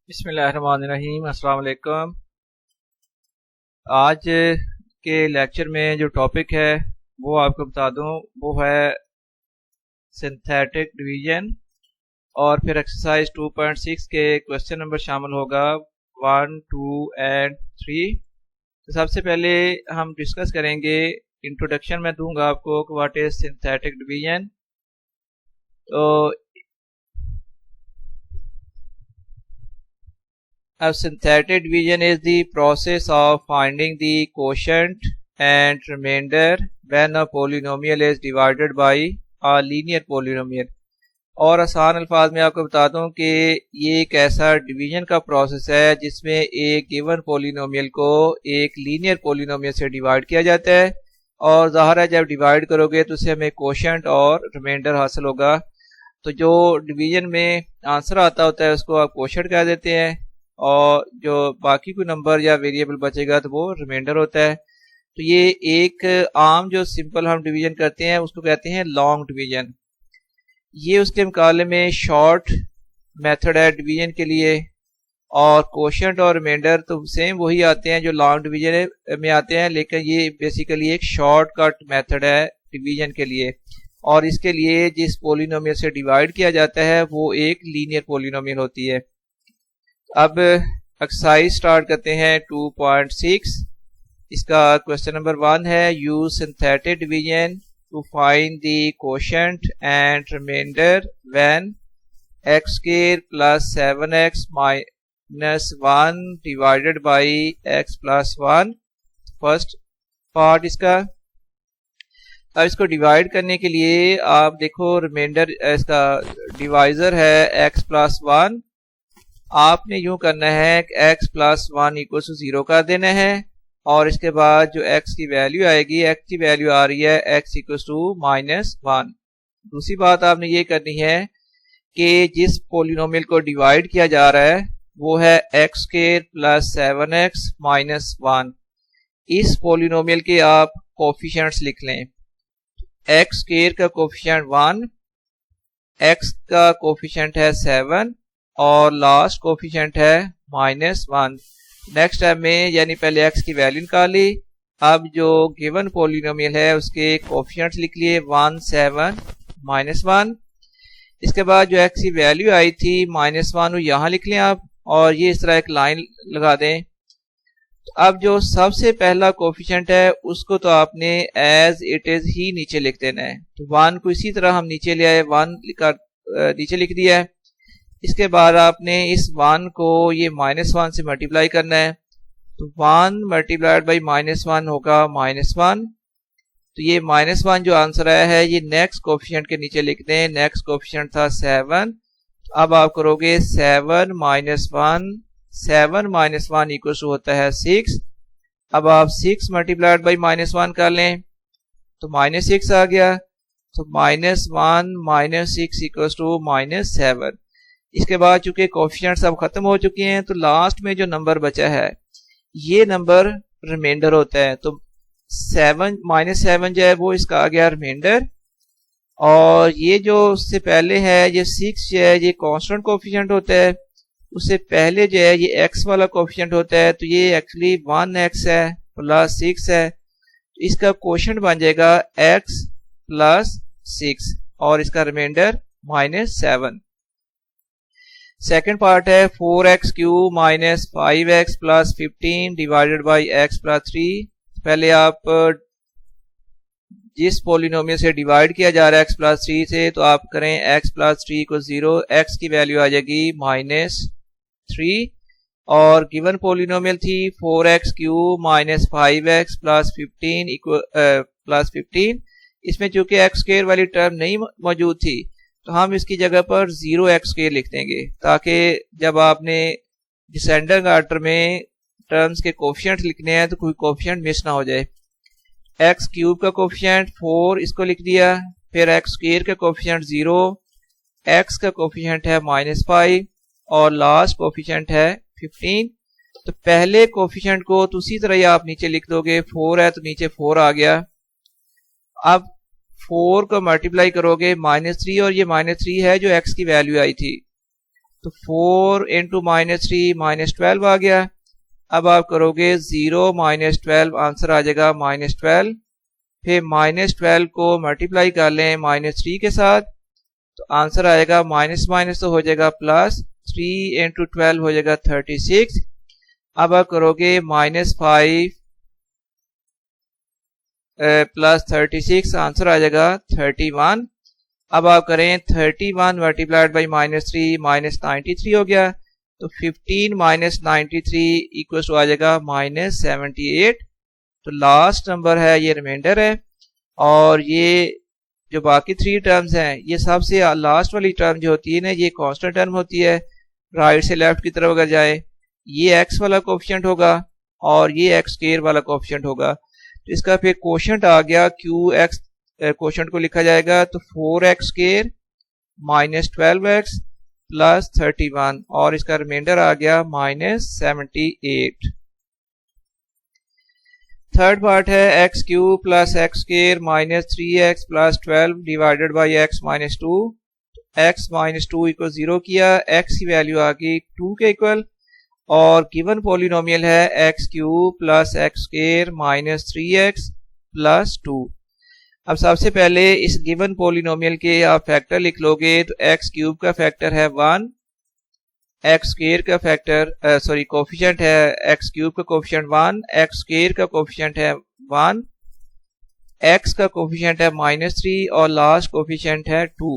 बिस्मिल्लाहिर्रहमानिर्रहीम। अस्सलाम वालेकुम। आज के लेक्चर में जो टॉपिक है वो आपको बता दूं, वो है सिंथेटिक डिवीजन और फिर एक्सरसाइज 2.6 के क्वेश्चन नंबर शामिल होगा 1, 2 एंड 3। तो सबसे पहले हम डिस्कस करेंगे, इंट्रोडक्शन में दूंगा आपको कि व्हाट इज सिंथेटिक डिवीजन। तो a synthetic division is the process of finding the quotient and remainder when a polynomial is divided by a linear polynomial। और आसान अल्फाज में आपको बता दूं कि ये एक ऐसा डिवीजन का प्रोसेस है जिसमें एक गिवन पोलिनोमियल को एक लीनियर पोलिनोमियल से डिवाइड किया जाता है, और ज़ाहिर है जब डिवाइड करोगे तो उससे हमें कोशेंट और रिमाइंडर हासिल होगा। तो जो डिवीजन में आंसर आता होता है उसको आप कोशेंट कह देते हैं, और जो बाकी कोई नंबर या वेरिएबल बचेगा तो वो रिमाइंडर होता है। तो ये एक आम जो सिंपल हम डिवीजन करते हैं उसको कहते हैं लॉन्ग डिवीजन। ये उसके मुकाबले में शॉर्ट मेथड है डिवीजन के लिए, और कोशेंट और रिमाइंडर तो सेम वही आते हैं जो लॉन्ग डिवीजन में आते हैं, लेकिन ये बेसिकली एक शॉर्टकट मेथड है डिवीजन के लिए। और इसके लिए जिस पोलिनोमियल से डिवाइड किया जाता है वो एक लीनियर पोलिनोमियल होती है। अब एक्सरसाइज स्टार्ट करते हैं 2.6। इसका क्वेश्चन नंबर 1 है, use synthetic division to find the quotient and remainder when x square plus 7x minus 1 divided by x plus 1। First part इसका। अब इसको डिवाइड करने के लिए आप देखो, रिमाइंडर इसका डिवाइजर है x प्लस 1। आपने यूं करना है कि x प्लस 1 इक्वल टू 0 कर देना है, और इसके बाद जो x की वैल्यू आएगी, x की वैल्यू आ रही है x इक्वल टू माइनस 1। दूसरी बात आपने ये करनी है कि जिस पोलिनोमियल को डिवाइड किया जा रहा है वो है x square plus 7x minus 1। इस पोलिनोमियल के आप कोफिशिएंट्स लिख लें। x स्क्वायर का कोफिशिएंट 1, x का कोफिशिएंट है 7 और लास्ट कोफिशिएंट है माइनस 1। नेक्स्ट स्टेप में यानी पहले x की वैल्यू निकाली, अब जो गिवन पोलिनोमियल है उसके कोफिशिएंट्स लिख लिए 1, 7, माइनस 1। इसके बाद जो x की वैल्यू आई थी माइनस 1 वो यहाँ लिख लें आप, और ये इस तरह एक लाइन लगा दें। अब जो सबसे पहला कोफिशिएंट है उसको तो आपने एज इट इज ही नीचे लिख देना है। तो 1 को इसी तरह हम नीचे ले आए, 1 नीचे लिख दिया है। इसके बाद आपने इस 1 को ये माइनस 1 से मल्टीप्लाई करना है, तो 1 मल्टीप्लाइड बाई माइनस 1 होगा माइनस 1। तो ये माइनस 1 जो आंसर आया है ये नेक्स्ट कोफिशिएंट के नीचे लिख दें। नेक्स्ट कोफिशिएंट था 7। अब आप करोगे 7 माइनस 1, 7 माइनस 1 इक्वल टू होता है 6। अब आप 6 मल्टीप्लाइड बाई माइनस 1 कर लें तो माइनस 6 आ गया। तो minus 1 minus 6 equal to minus 7। इसके बाद चूंकि कोफिशिएंट्स अब खत्म हो चुके हैं तो लास्ट में जो नंबर बचा है ये नंबर रिमाइंडर होता है। तो 7 माइनस 7 जो है वो इसका आ गया रिमाइंडर, और ये जो उससे पहले है ये 6 जो है ये कांस्टेंट कोफिशिएंट होता है, उससे पहले जो है ये x वाला कोफिशिएंट होता है। तो ये एक्चुअली 1x है प्लस 6 है, तो इसका कोशेंट बन जाएगा x प्लस 6 और इसका रिमाइंडर माइनस 7। सेकेंड पार्ट है 4x cube minus 5x plus 15 divided by x plus 3। पहले आप जिस पोलिनोमियल से डिवाइड किया जा रहा है x प्लस 3 से, तो आप करें x प्लस 3 इक्वल 0, x की वैल्यू आ जाएगी माइनस 3, और गिवन पोलिनोमियल थी 4x cube minus 5x plus 15। इसमें चूंकि x स्क्वायर वाली टर्म नहीं मौजूद थी तो हम इसकी जगह पर 0x स्क्वायर लिख देंगे, ताकि जब आपने डिसेंडिंग ऑर्डर में टर्म्स के कोफिशिएंट्स लिखने हैं तो कोई कोफिशिएंट मिस ना हो जाए। x क्यूब का कोफिशिएंट 4 इसको लिख दिया, फिर x स्क्वायर का कोफिशिएंट 0, x का कोफिशिएंट है माइनस 5 और लास्ट कोफिशिएंट है 15। तो पहले कोफिशिएंट को तो उसी तरह ही आप नीचे लिख दोगे, 4 है तो नीचे 4 आ गया। अब 4 को मल्टीप्लाई करोगे माइनस 3, और ये माइनस 3 है जो x की वैल्यू आई थी। तो 4 इंटू -3 -12 आ गया। अब आप करोगे 0 -12, आंसर आ जाएगा -12। फिर -12 को मल्टीप्लाई कर लें -3 के साथ, तो आंसर आएगा माइनस माइनस तो हो जाएगा प्लस, 3 इंटू 12 हो जाएगा 36। अब आप करोगे -5 प्लस 36, आंसर आ जाएगा 31। अब आप करें 31 मल्टीप्लाइड बाई -3 -93 हो गया, तो 15 -93 इक्वल टू आ जाएगा -78। तो लास्ट नंबर है ये रिमाइंडर है, और ये जो बाकी 3 टर्म्स हैं ये सबसे लास्ट वाली टर्म जो होती है ना ये कांस्टेंट टर्म होती है। राइट से लेफ्ट की तरफ अगर जाए ये x वाला कोफिशिएंट होगा और ये x स्क्वायर वाला कोफिशिएंट होगा। तो इसका फिर कोशेंट आ गया qx, कोशेंट को लिखा जाएगा तो 4x स्क्वायर -12x प्लस 31, और इसका रिमाइंडर आ गया -78। थर्ड पार्ट है x cube plus x square -3x plus 12 divided by x -2। x -2 equal 0 किया, x की वैल्यू आ गई 2 के इक्वल, और गिवन पॉलिनोमियल है x cube plus x square -3x plus 2। अब सबसे पहले इस गिवन पॉलिनोमियल के आप फैक्टर लिख लोगे, तो x क्यूब का फैक्टर है 1, एक्स स्क्वायर का फैक्टर कोफिशिएंट है एक्स क्यूब का कोफिशिएंट 1, एक्स स्क्वायर का कोफिशिएंट है 1, एक्स का कोफिशिएंट है -3 और लास्ट कोफिशिएंट है 2।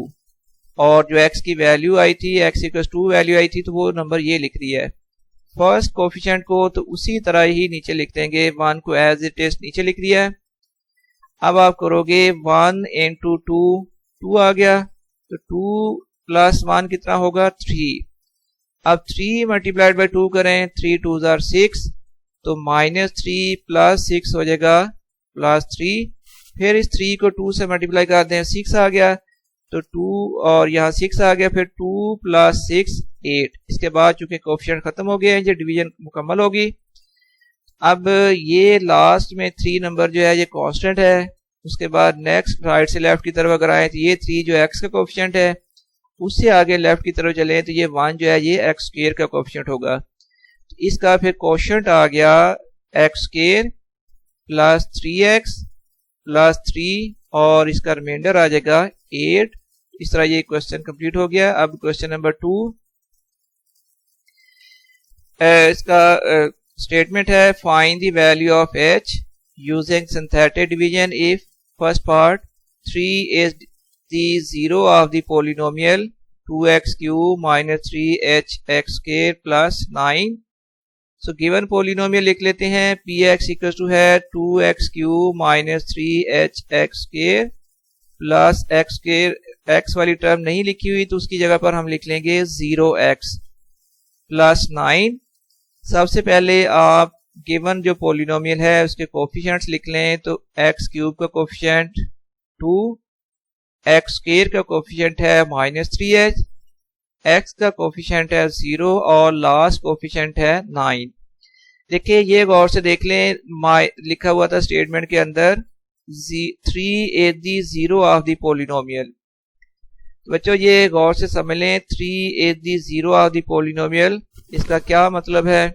और जो एक्स की वैल्यू आई थी x = 2 वैल्यू आई थी, तो वो नंबर ये लिख रही है। फर्स्ट कोफिशिएंट को तो उसी तरह ही नीचे लिख देंगे, 1 को एज इट इज नीचे लिख दिया है। अब आप करोगे 1 इंटू 2, 2 आ गया, तो 2 प्लस 1 कितना होगा 3। अब 3 मल्टीप्लाइड बाई 2 करें, 3 2 जार 6, तो -3 प्लस 6 हो जाएगा +3। फिर इस 3 को 2 से मल्टीप्लाई कर दें, 6 आ गया, तो 2 और यहाँ 6 आ गया, फिर 2 प्लस 6 8। इसके बाद चूंकि कोफिशिएंट खत्म हो गए हैं, ये डिवीजन मुकम्मल होगी। अब ये लास्ट में 3 नंबर जो है ये कांस्टेंट है। उसके बाद नेक्स्ट राइट से लेफ्ट की तरफ अगर आए तो ये 3 जो एक्स का कोफिशिएंट है, उससे आगे लेफ्ट की तरफ चले तो ये 1 जो है ये एक्स स्क्वायर का कोफिशिएंट होगा। तो इसका फिर कोशेंट आ गया x square plus 3x plus 3, और इसका रिमाइंडर आ जाएगा 8। इस तरह ये क्वेश्चन कंप्लीट हो गया। अब क्वेश्चन नंबर 2, इसका स्टेटमेंट है find the value of h using synthetic division if first part 3 is the zero of the polynomial 2x cube minus 3hx square plus 9। So given polynomial लिख लेते हैं, px equal to है 2x cube minus 3hx square plus x square। x वाली term नहीं लिखी हुई तो उसकी जगह पर हम लिख लेंगे 0x plus 9। सबसे पहले आप गिवन जो पोलिनोमियल है उसके कोफिशिएंट्स लिख लें, तो x क्यूब का कोफिशिएंट 2, एक्स स्क्वायर का कोफिशिएंट है -3h, एक्स का कोफिशिएंट है 0 और लास्ट कोफिशिएंट है 9। देखिए ये गौर से देख लें, लिखा हुआ था स्टेटमेंट के अंदर 3 is the zero of the polynomial। बच्चों ये गौर से समझ लें, 3 is the zero of the polynomial, इसका क्या मतलब है।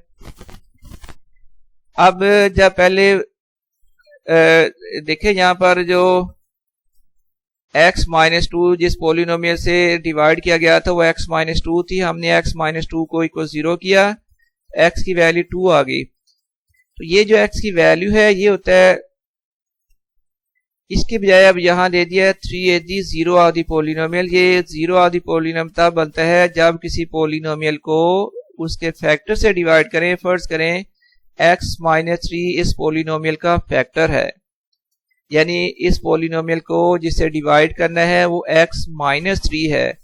अब जब पहले देखें यहाँ पर जो x -2 जिस पोलिनोमियल से डिवाइड किया गया था वो x -2 थी, हमने x -2 को इक्वल 0 किया, x की वैल्यू 2 आ गई। तो ये जो x की वैल्यू है ये होता है, इसके बजाय अब यहाँ दे दिया 3 is the zero of the polynomial। ये 0 of the polynomial तब बनता है जब किसी पोलिनोमियल को उसके फैक्टर से डिवाइड करें। फर्ज करें x -3 इस पोलिनोमियल का फैक्टर है, यानी इस पोलिनोमियल को जिसे डिवाइड करना है वो x -3 है।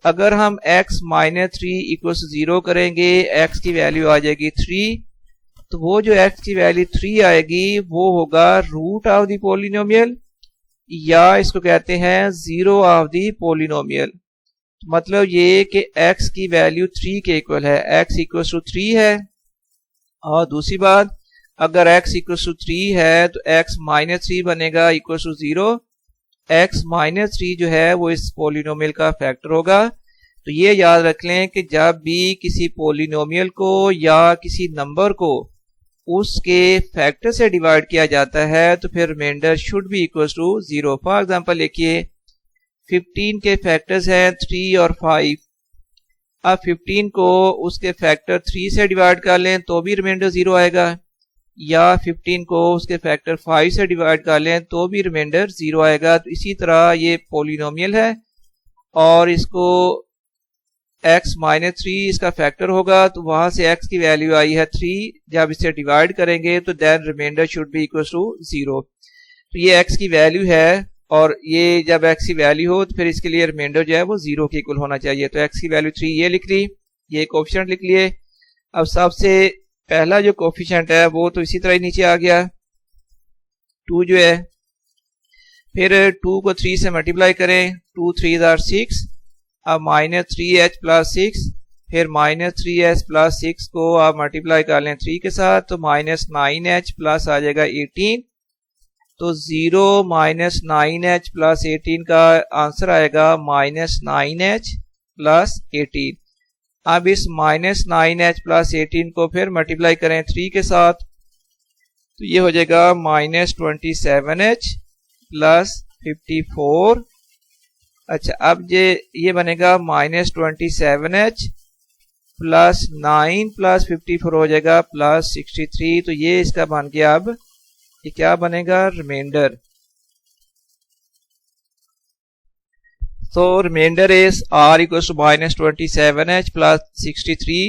अगर हम x -3 = 0 करेंगे, x की वैल्यू आ जाएगी 3, तो वो जो x की वैल्यू 3 आएगी वो होगा रूट ऑफ द पोलिनोमियल, या इसको कहते हैं 0 ऑफ द पोलिनोमियल। मतलब ये कि x की वैल्यू 3 के इक्वल है, x = 3 है। और दूसरी बात, अगर x = 3 है तो x -3 बनेगा = 0। x -3 जो है वो इस पोलिनोमियल का फैक्टर होगा। तो तो ये याद रख लें कि जब भी किसी पोलिनोमियल को या किसी नंबर को उसके फैक्टर से डिवाइड किया जाता है तो फिर remainder should be equal to 0। For example लिखिए 15 के फैक्टर्स हैं 3 और 5। अब 15 को उसके फैक्टर 3 से डिवाइड कर लें तो भी रिमाइंडर 0 आएगा, या 15 को उसके फैक्टर 5 से डिवाइड कर लें तो भी रिमाइंडर 0 आएगा। तो इसी तरह ये पोलिनोमियल है और इसको x माइनस 3 इसका फैक्टर होगा, तो वहां से x की वैल्यू आई है 3। जब इसे डिवाइड करेंगे तो then remainder should be equal to 0। तो ये x की वैल्यू है और ये जब x की वैल्यू हो तो फिर इसके लिए रिमाइंडर जो है वो 0 के इक्वल होना चाहिए। तो x की वैल्यू 3 ये लिख ली, ये कोफिशिएंट लिख लिए। अब सबसे पहला जो कोफिशिएंट है वो तो इसी तरह ही नीचे आ गया 2 जो है, फिर 2 को 3 से मल्टीप्लाई करें, 2 3 आर 6। अब माइनस 3h प्लस 6, फिर माइनस 3h प्लस 6 को आप मल्टीप्लाई कर लें 3 के साथ तो माइनस 9h प्लस आ जाएगा 18। तो 0 माइनस 9h प्लस 18 का आंसर आएगा माइनस 9h प्लस 18। अब इस माइनस 9h प्लस 18 को फिर मल्टीप्लाई करें 3 के साथ तो ये हो जाएगा माइनस 27h प्लस 54। अच्छा, अब ये बनेगा माइनस 27h प्लस 9 प्लस 54 हो जाएगा प्लस 63। तो ये इसका बन गया, अब ये क्या बनेगा, रिमाइंडर। तो remainder is r equal to minus 27h plus 63।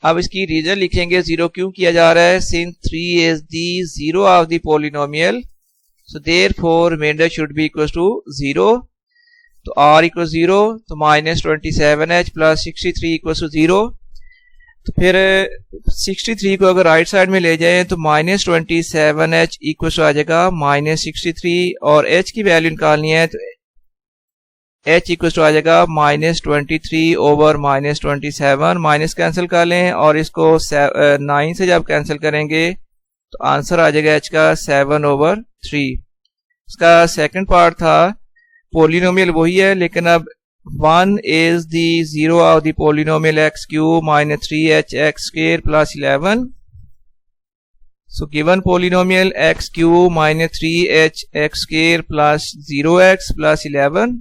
अब इसकी रीजन लिखेंगे 0 क्यों किया जा रहा है, since 3 is the 0 of the polynomial, so therefore remainder should be equal to 0। तो r इक्वल 0, तो minus 27h plus 63 equal to 0। तो फिर 63 को अगर राइट साइड में ले जाएं तो माइनस 27h इक्वल टू आ जाएगा माइनस 63, और h की वैल्यू निकालनी है तो h इक्वल टू आ जाएगा minus 23 over minus 27। Minus cancel कर लें और इसको 9 से जब कैंसिल करेंगे तो आंसर आ जाएगा h का 7 ओवर 3। इसका सेकंड पार्ट था पोलिनोमियल वही है, लेकिन अब 1 is the 0 of the polynomial x cube minus 3h x square plus 11. So given polynomial x cube minus 3h x square plus 0x plus 11.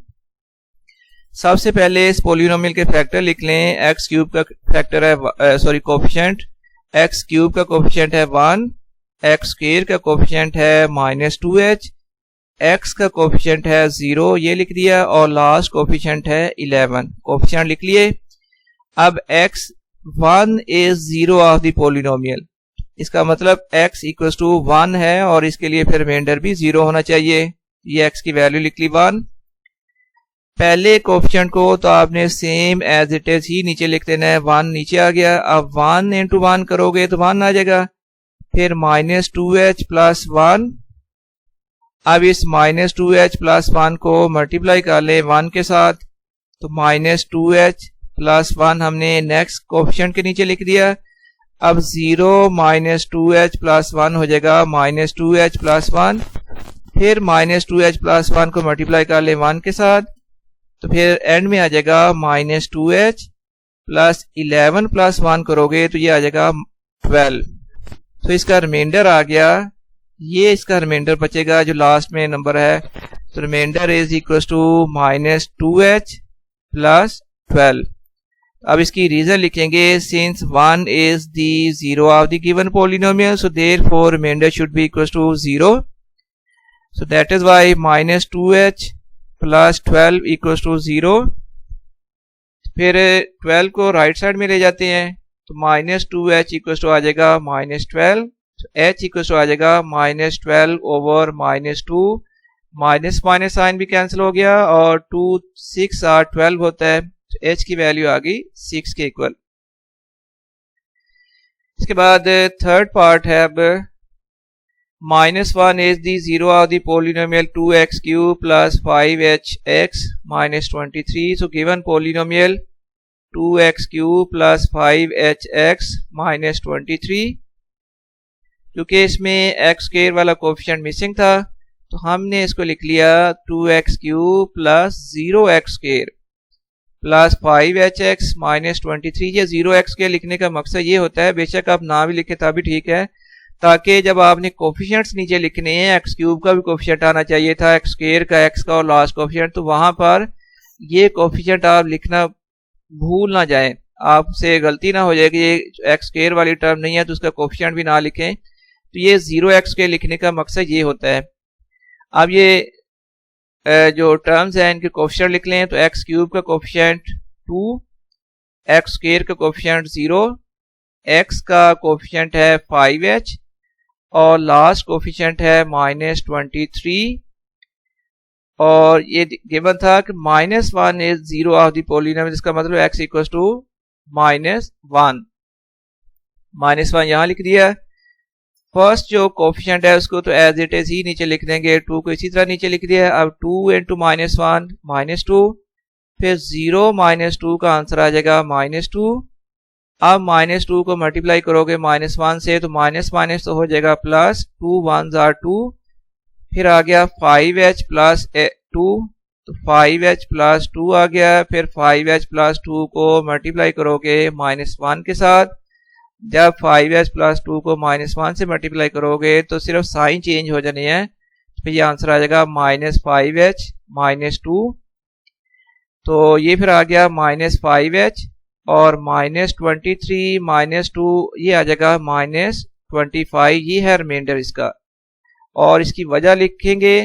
सबसे पहले इस पोलिनोमियल के फैक्टर लिख लें। x क्यूब का फैक्टर है कोफिशिएंट, x क्यूब का coefficient है 1, x स्क्वायर का कोफिशिएंट है माइनस 2h, x का कोफिशिएंट है 0 ये लिख दिया, और लास्ट कोफिशिएंट है 11। कोफिशिएंट लिख लिए। अब x 1 is 0 of the polynomial, इसका मतलब x इक्वल टू 1 है और इसके लिए फिर रिमाइंडर भी 0 होना चाहिए। ये x की वैल्यू लिख ली 1। पहले कोफिशिएंट को तो आपने सेम एज इट इज ही नीचे लिख देना है, 1 नीचे आ गया। अब 1 इंटू 1 करोगे तो 1 आ जाएगा, फिर माइनस 2h प्लस 1। अब इस माइनस 2h प्लस 1 को मल्टीप्लाई कर ले 1 के साथ, तो माइनस 2h प्लस 1 हमने नेक्स्ट कोफिशिएंट के नीचे लिख दिया। अब 0 माइनस 2h प्लस 1 हो जाएगा माइनस 2h प्लस 1, फिर माइनस 2h प्लस 1 को मल्टीप्लाई कर ले 1 के साथ, तो फिर एंड में आ जाएगा माइनस 2h प्लस 11 प्लस 1 करोगे तो ये आ जाएगा 12। तो इसका रिमाइंडर आ गया, ये इसका रिमाइंडर बचेगा जो लास्ट में नंबर है। तो remainder is equal to minus 2h plus 12। अब इसकी रीजन लिखेंगे, since 1 is the 0 of the given polynomial, so therefore remainder should be equal to 0। So that is why minus 2h plus 12 equal to 0। फिर 12 को right side में ले जाते हैं तो माइनस 2h इक्वल टू आ जाएगा माइनस 12, तो h इक्वल टू आ जाएगा minus 12 over minus 2। Minus minus sign भी कैंसिल हो गया और 2 6 और 12 होता है, तो h की वैल्यू आ गई 6 के इक्वल। इसके बाद थर्ड पार्ट है, अब minus 1 is the 0 of the polynomial 2x cube plus 5hx minus 23। So given polynomial 2x cube plus 5hx minus 23, क्योंकि इसमें x स्क्वायर वाला कोफिशिएंट मिसिंग था तो हमने इसको लिख लिया 2x cube plus 0x square plus 5h(x) minus 23। ये 0x के लिखने का मकसद ये होता है, बेशक आप ना भी लिखे तभी ठीक है, ताकि जब आपने कोफिशिएंट्स नीचे लिखने हैं, एक्स क्यूब का भी कोफिशिएंट आना चाहिए था, एक्स स्क्वायर का, एक्स का और लास्ट कोफिशिएंट, तो वहां पर ये कोफिशिएंट आप लिखना भूल ना जाएं, आपसे गलती ना हो जाए कि ये एक्स स्क्वायर वाली टर्म नहीं है तो उसका कोफिशिएंट भी ना लिखें। तो ये 0x के लिखने का मकसद ये होता है। अब ये जो टर्म्स हैं इनके कोफिशिएंट लिख लें, तो एक्स क्यूब का कोफिशिएंट 2, एक्स स्क्वायर का कोफिशिएंट 0, एक्स का कोफिशिएंट है 5h और लास्ट कोफिशिएंट है माइनस 23। और ये गिवन था कि -1 इज 0 ऑफ द पॉलिनोमियल, इसका मतलब x इक्वल्स टू -1। -1 यहाँ लिख दिया। फर्स्ट जो कोफिशिएंट है उसको तो एज इट इज ही नीचे लिख देंगे, 2 को इसी तरह नीचे लिख दिया। अब 2 इंटू -1 -2, फिर 0 -2 का आंसर आ जाएगा -2। अब -2 को मल्टीप्लाई करोगे -1 से तो माइनस माइनस तो हो जाएगा प्लस, 2 1s are 2, फिर आ गया 5h प्लस 2, तो 5h प्लस 2 आ गया। फिर 5h प्लस 2 को मल्टीप्लाई करोगे -1 के साथ, जब 5h प्लस 2 को -1 से मल्टीप्लाई करोगे तो सिर्फ साइन चेंज हो जाने हैं, फिर ये आंसर आ जाएगा -5h -2। तो ये फिर आ गया -5h और -23 -2, ये आ जाएगा -25। ये है रिमाइंडर इसका, और इसकी वजह लिखेंगे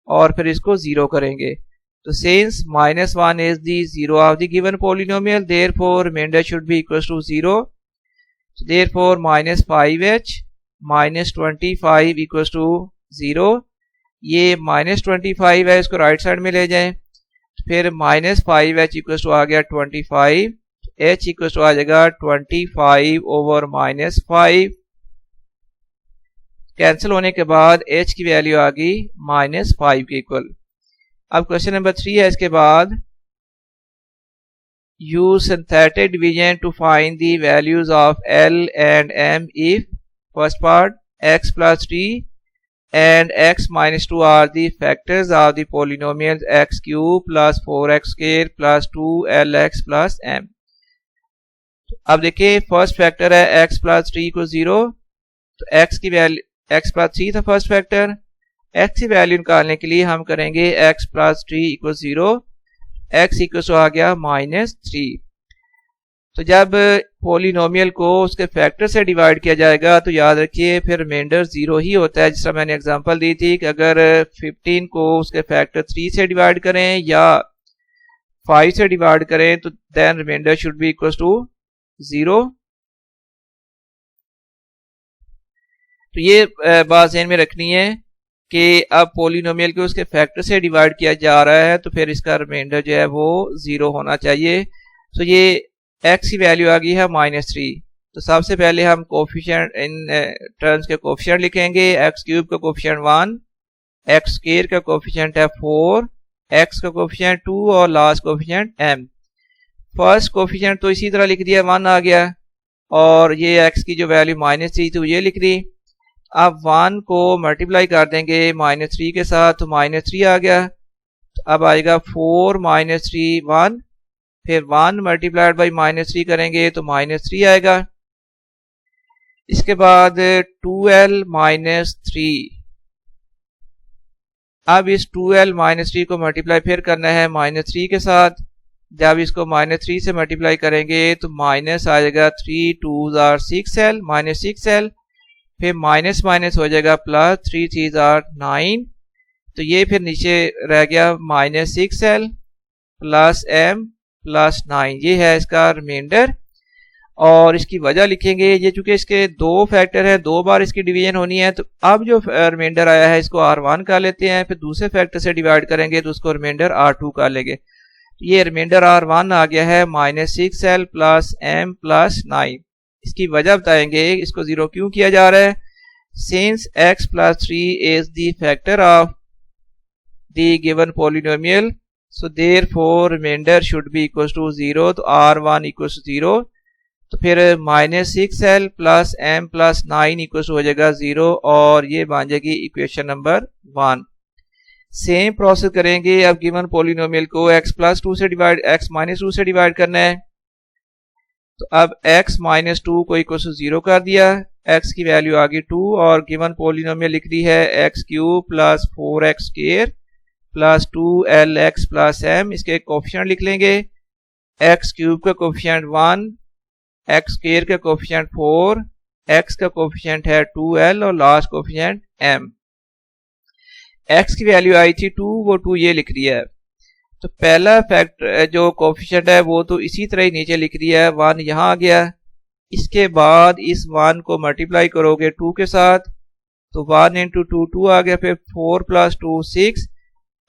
और फिर इसको 0 करेंगे। तो since -1 is the 0 of the given polynomial, therefore remainder should be equal to 0। Therefore -5h -25 equal to 0। ये -25 है, इसको राइट साइड में ले जाएं, फिर -5h इक्वल टू आ गया 25, h इक्वल टू आ जाएगा 25 ओवर -5। कैंसिल होने के बाद h की वैल्यू आ गई -5 के इक्वल। अब क्वेश्चन नंबर 3 है इसके बाद, use synthetic division to find the values of L and M if first part x plus 3 and x minus 2 are the factors of the polynomials x cube plus 4x square plus 2lx plus m। अब देखिए first factor है x plus 3 को 0, तो x की value x plus 3 था first factor, x की value निकालने के लिए हम करेंगे x plus 3 equal 0, x equal आ गया -3। तो जब पॉलिनोमियल को उसके फैक्टर से डिवाइड किया जाएगा तो याद रखिए फिर रिमाइंडर 0 ही होता है। जिस तरह मैंने एग्जांपल दी थी कि अगर 15 को उसके फैक्टर 3 से डिवाइड करें या 5 से डिवाइड करें तो then remainder should be equal to 0। तो ये बात ध्यान में रखनी है कि अब पॉलिनोमियल को उसके फैक्टर से डिवाइड किया जा रहा है तो फिर इसका रिमाइंडर जो है वो 0 होना चाहिए। तो ये x की वैल्यू आ गई है -3। तो सबसे पहले हम कोफिशिएंट इन टर्म्स के कोफिशिएंट लिखेंगे। x क्यूब का कोफिशिएंट 1, x स्क्वायर का कोफिशिएंट है 4, x का कोफिशिएंट 2 और last coefficient m। First coefficient तो इसी तरह लिख दिया, 1 आ गया, और ये x की जो वैल्यू -3 थी ये लिख दी। अब 1 को मल्टीप्लाई कर देंगे -3 के साथ, तो -3 आ गया। तो अब आएगा 4 -3 1, फिर 1 मल्टीप्लाइड बाई -3 करेंगे तो -3 आएगा। इसके बाद 2l -3, अब इस 2l -3 को मल्टीप्लाई फिर करना है -3 के साथ। जब इसको -3 से मल्टीप्लाई करेंगे तो माइनस आ जाएगा, 3 2s are 6l -6l, फिर माइनस माइनस हो जाएगा प्लस, 3 3s are 9। तो ये फिर नीचे रह गया -6l प्लस m प्लस 9। ये है इसका रिमाइंडर, और इसकी वजह लिखेंगे। ये चूंकि इसके 2 फैक्टर है, 2 बार इसकी डिवीजन होनी है, तो अब जो रिमाइंडर आया है इसको R1 कर लेते हैं, फिर दूसरे फैक्टर से डिवाइड करेंगे तो उसको रिमाइंडर R2 कर लेंगे। ये रिमाइंडर R1 आ गया है -6l प्लस m प्लस 9। इसकी वजह बताएंगे इसको 0 क्यों किया जा रहा है। Since x plus 3 is the factor of the given polynomial, so therefore remainder should be equal to 0। तो R1 इक्वल टू 0, तो फिर -6l plus m plus 9 equal हो जाएगा 0, और ये बन जाएगी इक्वेशन नंबर 1। सेम प्रोसेस करेंगे। अब गिवन पॉलिनोमियल को x+2 से डिवाइड x-2 से डिवाइड करना है। तो अब x-2 को इक्वल टू 0 कर दिया, x की वैल्यू आ गई 2 और गिवन पॉलिनोमियल लिख दी है x³ plus 4x² plus 2lx plus m। इसके कोफिशिएंट लिख लेंगे, x³ का कोफिशिएंट 1, x² का कोफिशिएंट 4, x का कोफिशिएंट है 2l और लास्ट कोफिशिएंट m। x की वैल्यू आई थी 2, वो 2 ये लिख दिया है। तो पहला फैक्टर जो कोफिशिएंट है वो तो इसी तरह ही नीचे लिख दिया है, 1 यहाँ आ गया। इसके बाद इस 1 को मल्टीप्लाई करोगे 2 के साथ, तो 1 इंटू 2 2 आ गया, फिर 4 प्लस 2 6,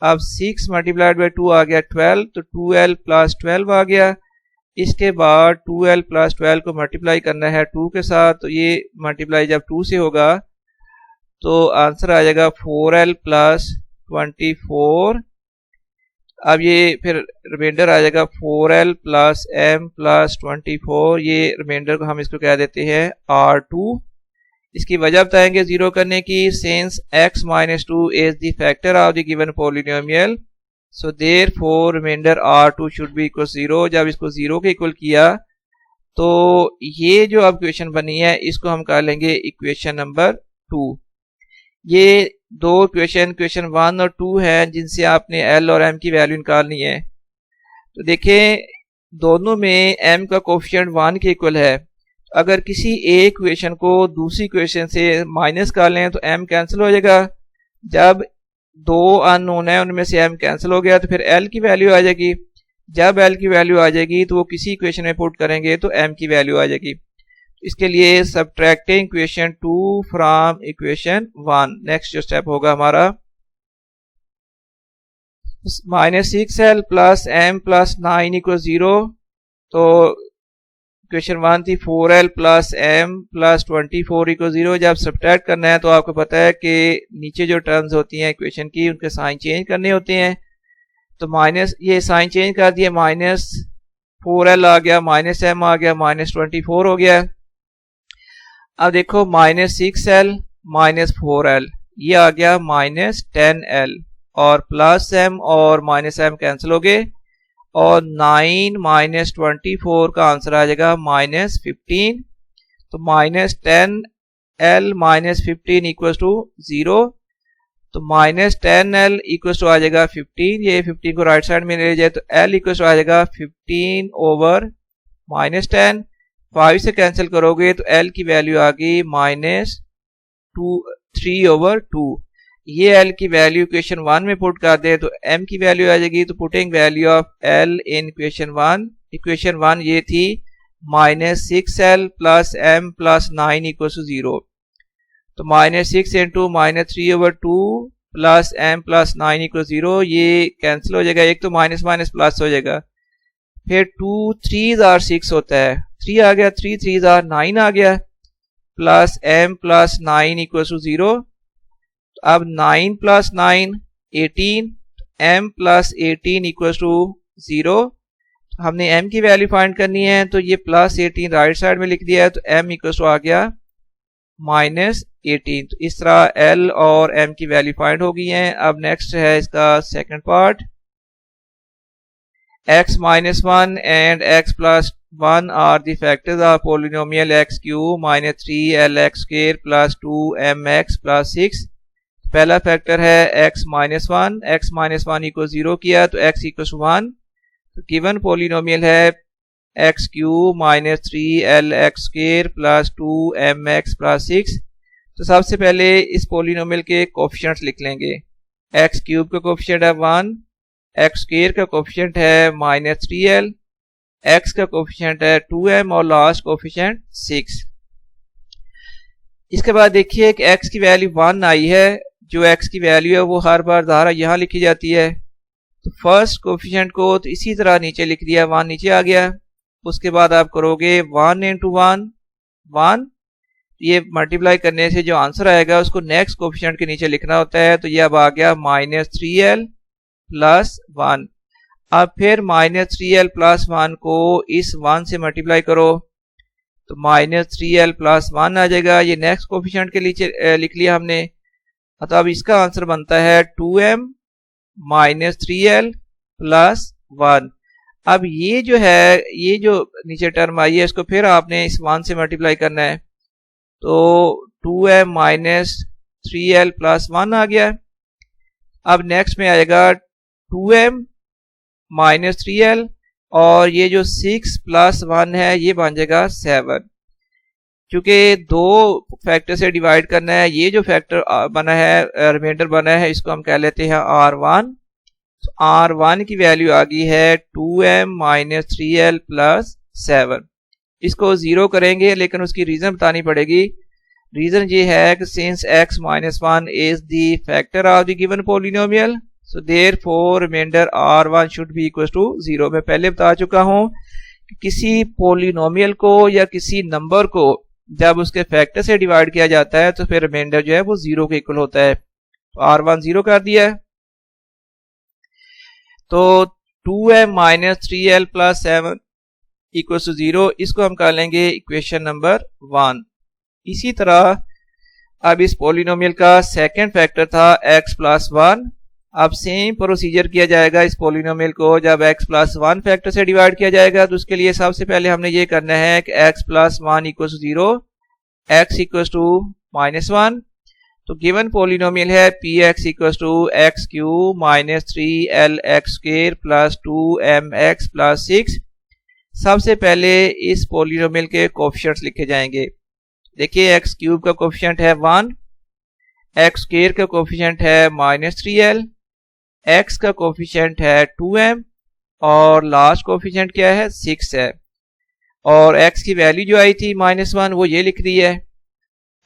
अब 6 मल्टीप्लाइड बाई 2 आ गया 12, तो 2l प्लस 12 आ गया। इसके बाद 2l प्लस 12 को मल्टीप्लाई करना है 2 के साथ, तो ये मल्टीप्लाई जब 2 से होगा तो आंसर आ जाएगा 4l प्लस 24। अब ये फिर रिमाइंडर आ जाएगा 4l प्लस m प्लस 24। ये रिमाइंडर को हम इसको कह देते हैं r2। इसकी वजह बताएंगे जीरो करने की, since x-2 is the factor of the given polynomial, so therefore remainder r2 should be equal 0। जब इसको 0 के इक्वल किया तो ये जो अब इक्वेशन बनी है इसको हम कर लेंगे इक्वेशन नंबर 2। ये दो इक्वेशन 1 और 2 हैं जिनसे आपने l और m की वैल्यू निकालनी है। तो देखें दोनों में m का कोफिशिएंट 1 के इक्वल है। अगर किसी एक इक्वेशन को दूसरी इक्वेशन से माइनस कर लें तो m कैंसिल हो जाएगा। जब दो अननोन है उनमें से m कैंसिल हो गया तो फिर l की वैल्यू आ जाएगी। जब l की वैल्यू आ जाएगी तो वो किसी इक्वेशन में पुट करेंगे तो m की वैल्यू आ जाएगी। इसके लिए subtracting equation 2 from equation 1, next जो स्टेप होगा हमारा -6l plus m plus 9 equal 0। तो इक्वेशन 1 थी 4l plus m plus 24 equal 0। जब सब्ट्रैक्ट करना है तो आपको पता है कि नीचे जो टर्म्स होती हैं इक्वेशन की उनके साइन चेंज करने होते हैं। तो माइनस ये साइन चेंज कर दिया, -4l आ गया, -m आ गया, -24 हो गया। अब देखो -6l -4l ये आ गया -10l और प्लस m और -m कैंसिल हो गए और 9 -24 का आंसर आ जाएगा -15। तो -10l -15 इक्वल टू 0। तो -10l इक्वल टू आ जाएगा 15। ये 15 को राइट साइड में ले जाए तो l इक्वल टू आ जाएगा 15 ओवर -10। 5 से कैंसिल करोगे तो l की वैल्यू आ गई -3 ओवर 2। ये l की वैल्यू इक्वेशन 1 में पुट कर दे तो m की वैल्यू आ जाएगी। तो putting value of l in equation 1 ये थी -6l plus m plus 9 equal to 0। तो -6 into -3 over 2 plus m plus 9 equal 0, ये कैंसिल हो जाएगा, एक तो माइनस माइनस प्लस हो जाएगा। फिर 2 3s आर 6 होता है, 3 आ गया, 3 3s आर 9 आ गया, plus m plus 9 equal to 0। अब 9 plus 9 18, m plus 18 equal to 0। हमने m की वैल्यू फाइंड करनी है तो ये प्लस 18 राइट साइड में लिख दिया है तो m इक्वल टू आ गया -18। तो इस तरह l और m की वैल्यू फाइंड हो गई है। अब नेक्स्ट है इसका second part, x-1 and x+1 are the factors of polynomial x³ -3lx² plus 2mx plus 6। पहला फैक्टर है x-1, x-1 इक्वल 0 किया तो x इक्वल 1। तो गिवन पॉलिनोमियल है x³ -3lx² plus 2mx plus 6। तो सबसे पहले इस पॉलिनोमियल के कोफिशिएंट्स लिख लेंगे। x³ का कोफिशिएंट है 1, x² का कोफिशिएंट है -3l, x का कोफिशिएंट है 2m और लास्ट कोफिशिएंट 6। इसके बाद देखिए कि x की वैल्यू 1 आई है, जो x की वैल्यू है वो हर बार ज़ाहिर यहाँ लिखी जाती है। तो फर्स्ट कोफिशिएंट को तो इसी तरह नीचे लिख दिया, 1 नीचे आ गया। उसके बाद आप करोगे 1 इंटू 1 1, ये मल्टीप्लाई करने से जो आंसर आएगा उसको नेक्स्ट कोफिशिएंट के नीचे लिखना होता है। तो ये अब आ गया -3l प्लस 1। अब फिर -3l प्लस 1 को इस 1 से मल्टीप्लाई करो तो -3l प्लस 1 आ जाएगा। ये नेक्स्ट कोफिशिएंट के नीचे लिख लिया हमने। तो अब इसका आंसर बनता है 2m माइनस 3l प्लस 1। अब ये जो है, ये जो नीचे टर्म आई है, इसको फिर आपने इस 1 से मल्टीप्लाई करना है, तो 2m माइनस 3l प्लस 1 आ गया। अब नेक्स्ट में आएगा 2m माइनस 3l, और ये जो 6 प्लस 1 है ये बन जाएगा 7। क्योंकि दो फैक्टर से डिवाइड करना है, ये जो फैक्टर बना है, रिमाइंडर बना है, इसको हम कह लेते हैं R1। R1 की वैल्यू आ गई है 2m माइनस 3l प्लस 7। इसको ज़ीरो करेंगे, लेकिन उसकी रीज़न बतानी पड़ेगी। रीज़न ये है कि since x minus 1 is the factor of the given polynomial, so therefore remainder R1 should be equal to 0। मैं पहले बता चुका हूँ कि किसी पॉलिनोमियल को या किसी नंबर को जब उसके फैक्टर से डिवाइड किया जाता है तो फिर रिमाइंडर जो है वो 0 के इक्वल होता है। तो R1 0 कर दिया है, तो 2m minus 3l plus 7 equal to 0। इसको हम कर लेंगे इक्वेशन नंबर 1। इसी तरह अब इस पॉलिनोमियल का सेकंड फैक्टर था x प्लस 1। अब सेम प्रोसीजर किया जाएगा इस पॉलिनोमियल को जब x प्लस 1 फैक्टर से डिवाइड किया जाएगा। तो उसके लिए सबसे पहले हमने ये करना है कि x plus 1 equal to 0, x equal to minus 1। तो गिवन पॉलिनोमियल है px equal to x cube minus 3l x square plus 2mx plus 6। सबसे पहले इस पॉलिनोमियल के कोफिशिएंट्स लिखे जाएंगे। देखिए x क्यूब का कोफिशिएंट है 1, x स्क्वायर का कोफिशिएंट है माइनस 3l, x का कोफिशिएंट है 2m, और लास्ट कोफिशिएंट क्या है 6 है। और x की वैल्यू जो आई थी माइनस 1 वो ये लिख दी है।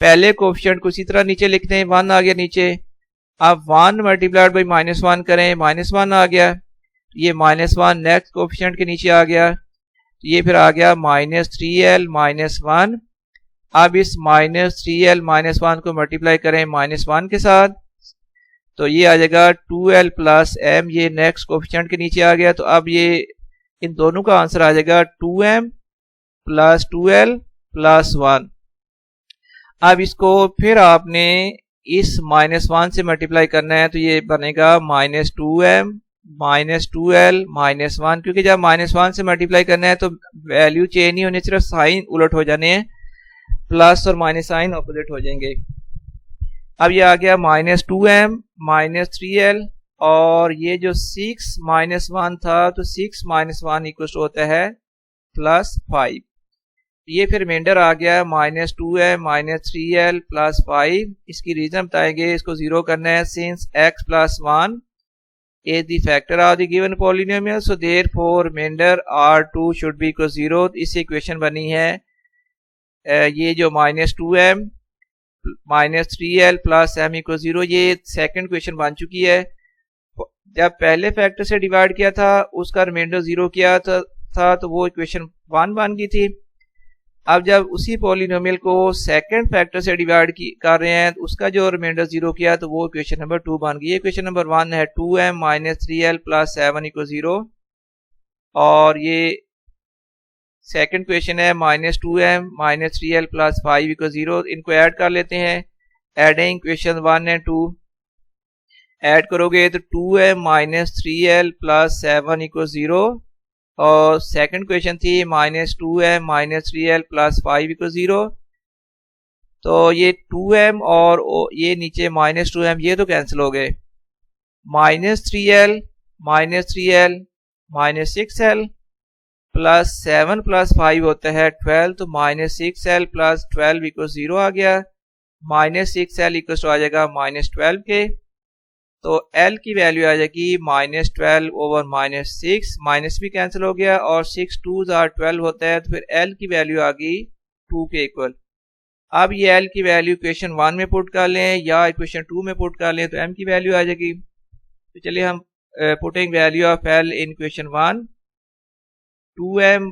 पहले कोफिशिएंट को इसी तरह नीचे लिखते हैं, 1 आ गया नीचे। अब 1 मल्टीप्लाइड बाई माइनस 1 करें, माइनस 1 आ गया। ये माइनस 1 नेक्स्ट कोफिशिएंट के नीचे आ गया, ये फिर आ गया माइनस 3l माइनस 1। अब इस माइनस 3l माइनस 1 को मल्टीप्लाई करें माइनस 1 के साथ, तो ये आ जाएगा 2l प्लस m। ये नेक्स्ट कोफिशिएंट के नीचे आ गया, तो अब ये इन दोनों का आंसर आ जाएगा 2m प्लस 2l प्लस 1। अब इसको फिर आपने इस माइनस 1 से मल्टीप्लाई करना है, तो ये बनेगा minus 2m minus 2l minus 1। क्योंकि जब माइनस 1 से मल्टीप्लाई करना है तो वैल्यू चेंज नहीं होनी, सिर्फ साइन उलट हो जाने हैं, प्लस और माइनस साइन ऑपोजिट हो जाएंगे। अब ये आ गया माइनस 2m माइनस 3l, और ये जो 6 माइनस 1 था, तो 6 माइनस 1 इक्वल होता है प्लस 5। ये फिर रिमाइंडर आ गया minus 2m minus 3l plus 5। इसकी रीजन बताएंगे, इसको जीरो करना है। Since x plus 1 is the factor of the given polynomial, so therefore remainder R2 should be equal 0। इससे इक्वेशन बनी है ये जो minus 2m minus 3l plus m equal 0, ये सेकंड इक्वेशन बन चुकी है। जब पहले फैक्टर से डिवाइड किया था उसका रिमाइंडर 0 किया था तो वो इक्वेशन 1 बन गई थी। अब जब उसी पॉलिनोमियल को सेकंड फैक्टर से डिवाइड कर रहे हैं, उसका जो रिमाइंडर 0 किया तो वो इक्वेशन नंबर 2 बन गई है। इक्वेशन नंबर 1 है 2m minus 3l plus 7 equal 0, और ये सेकंड इक्वेशन है minus 2m minus 3l plus 5 equal 0। इनको ऐड कर लेते हैं। एडिंग इक्वेशन 1 एंड 2 ऐड करोगे तो 2m minus 3l plus 7 equal 0, और सेकंड क्वेश्चन थी minus 2m minus 3l plus 5 equal 0। तो ये 2m और ये नीचे माइनस 2m ये तो कैंसिल हो गए। Minus 3l minus 3l minus 6l plus 7 plus 5 होता है 12, तो माइनस 6l प्लस 12 इक्वल 0 आ गया। माइनस 6l इक्वल आ जाएगा माइनस 12 के, तो l की वैल्यू आ जाएगी माइनस 12 ओवर माइनस 6। माइनस भी कैंसिल हो गया, और 6 2s are 12 होता है, तो फिर l की वैल्यू आ गई 2 के इक्वल। अब ये l की वैल्यू इक्वेशन 1 में पुट कर लें या इक्वेशन 2 में पुट कर लें तो m की वैल्यू आ जाएगी। तो चलिए हम putting value of l in equation 1, 2m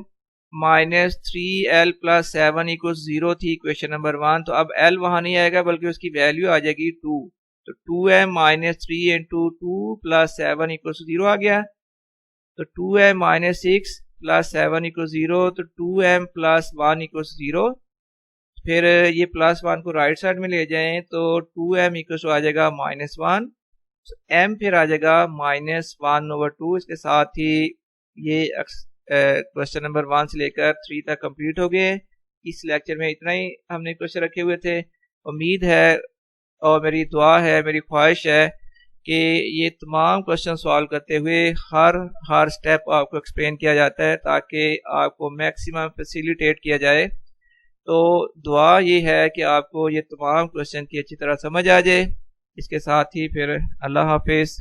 minus 3l plus 7 equal 0 थी इक्वेशन नंबर 1, तो अब l वहां नहीं आएगा बल्कि उसकी वैल्यू आ जाएगी 2। तो 2m minus 3 into 2 plus 7 equal 0 आ गया। तो 2m माइनस 6 प्लस 7 इक्वल 0, तो 2m प्लस 1 इक्वल 0। फिर ये प्लस 1 को राइट साइड में ले जाएं तो 2m इक्वल आ जाएगा माइनस 1। m फिर आ जाएगा -1/2। इसके साथ ही ये क्वेश्चन नंबर 1 से लेकर 3 तक कंप्लीट हो गए। इस लेक्चर में इतना ही हमने क्वेश्चन रखे हुए थे। उम्मीद है और मेरी दुआ है, मेरी ख्वाहिश है कि ये तमाम क्वेश्चन सॉल्व करते हुए हर स्टेप आपको एक्सप्लेन किया जाता है ताकि आपको मैक्सिमम फैसिलिटेट किया जाए। तो दुआ ये है कि आपको ये तमाम क्वेश्चन की अच्छी तरह समझ आ जाए। इसके साथ ही फिर अल्लाह हाफिज़।